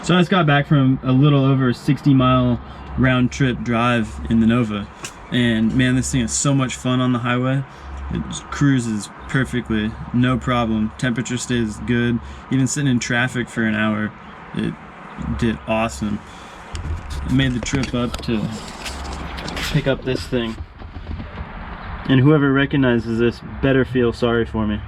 So I just got back from a little over a 60-mile round trip drive in the Nova, and man, this thing is so much fun on the highway. It just cruises perfectly, no problem. Temperature stays good. Even sitting in traffic for an hour, it did awesome. I made the trip up to pick up this thing, and whoever recognizes this better feel sorry for me.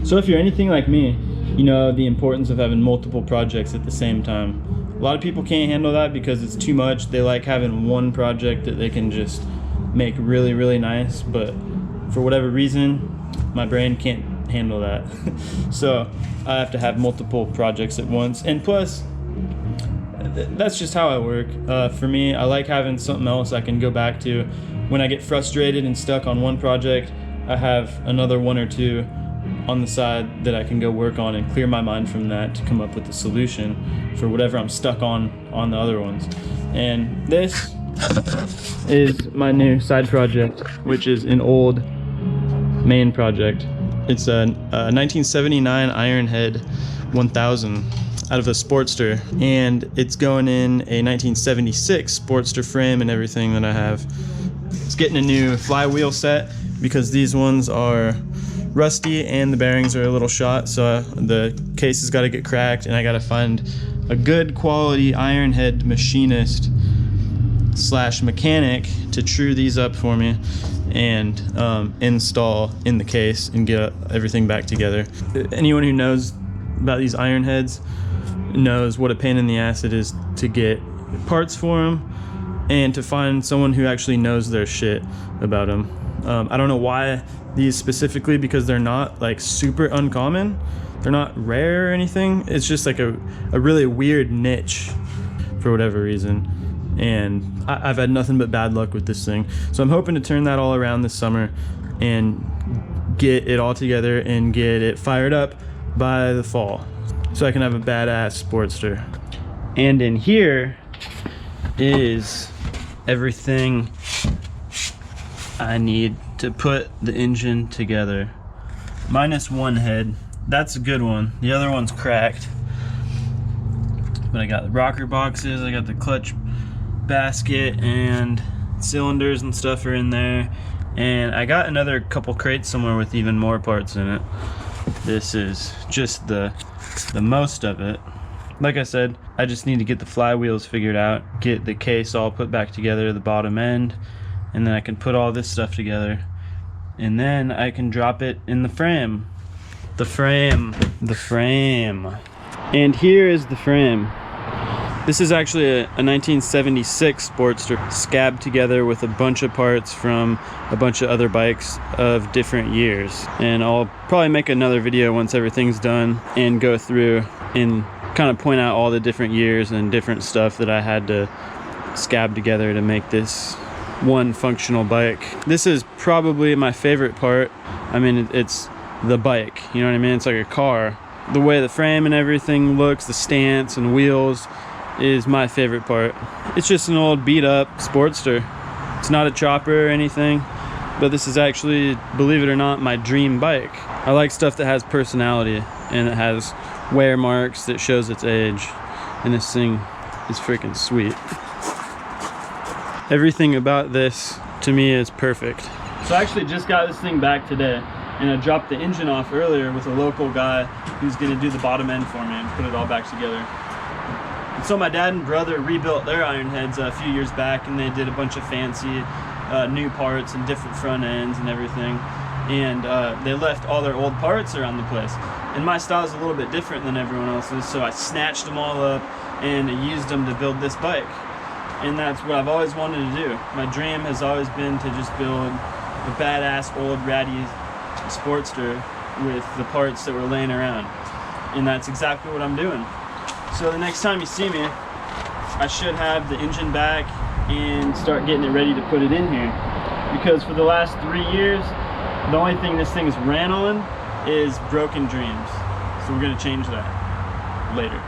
So if you're anything like me, you know the importance of having multiple projects at the same time. A lot of people can't handle that because it's too much. They like having one project that they can just make really, really nice, but for whatever reason, my brain can't handle that. So I have to have multiple projects at once. And plus, that's just how I work. For me, I like having something else I can go back to. When I get frustrated and stuck on one project, I have another one or two on the side that I can go work on and clear my mind from that to come up with a solution for whatever I'm stuck on the other ones. And this is my new side project, which is an old main project. It's a 1979 Ironhead 1000 out of a Sportster, and it's going in a 1976 Sportster frame and everything that I have. It's getting a new flywheel set because these ones are rusty and the bearings are a little shot, so the case has got to get cracked, and I got to find a good quality Ironhead machinist slash mechanic to true these up for me and install in the case and get everything back together. Anyone who knows about these Ironheads knows what a pain in the ass it is to get parts for them and to find someone who actually knows their shit about them. I don't know why these specifically, because they're not like super uncommon. They're not rare or anything. It's just like a really weird niche for whatever reason. And I've had nothing but bad luck with this thing. So I'm hoping to turn that all around this summer and get it all together and get it fired up by the fall so I can have a badass Sportster. And in here is everything I need to put the engine together. Minus one head. That's a good one. The other one's cracked. But I got the rocker boxes, I got the clutch basket, and cylinders and stuff are in there. And I got another couple crates somewhere with even more parts in it. This is just the most of it. Like I said, I just need to get the flywheels figured out, get the case all put back together, the bottom end, and then I can put all this stuff together, and then I can drop it in the frame. The frame. And here is the frame. This is actually a 1976 Sportster scabbed together with a bunch of parts from a bunch of other bikes of different years. And I'll probably make another video once everything's done and go through and kind of point out all the different years and different stuff that I had to scab together to make this one functional bike. This is probably my favorite part. I mean, it's the bike, you know what I mean? It's like a car. The way the frame and everything looks, the stance and wheels is my favorite part. It's just an old beat up Sportster. It's not a chopper or anything, but this is actually, believe it or not, my dream bike. I like stuff that has personality and it has wear marks that shows its age, and this thing is freaking sweet. Everything about this to me is perfect. So I actually just got this thing back today, and I dropped the engine off earlier with a local guy who's gonna do the bottom end for me and put it all back together. And so my dad and brother rebuilt their Ironheads a few years back, and they did a bunch of fancy new parts and different front ends and everything. And they left all their old parts around the place. And my style is a little bit different than everyone else's, so I snatched them all up and I used them to build this bike. And that's what I've always wanted to do. My dream has always been to just build a badass old ratty Sportster with the parts that were laying around. And that's exactly what I'm doing. So the next time you see me, I should have the engine back and start getting it ready to put it in here. Because for the last 3 years, the only thing this thing has ran on is broken dreams. So we're gonna change that later.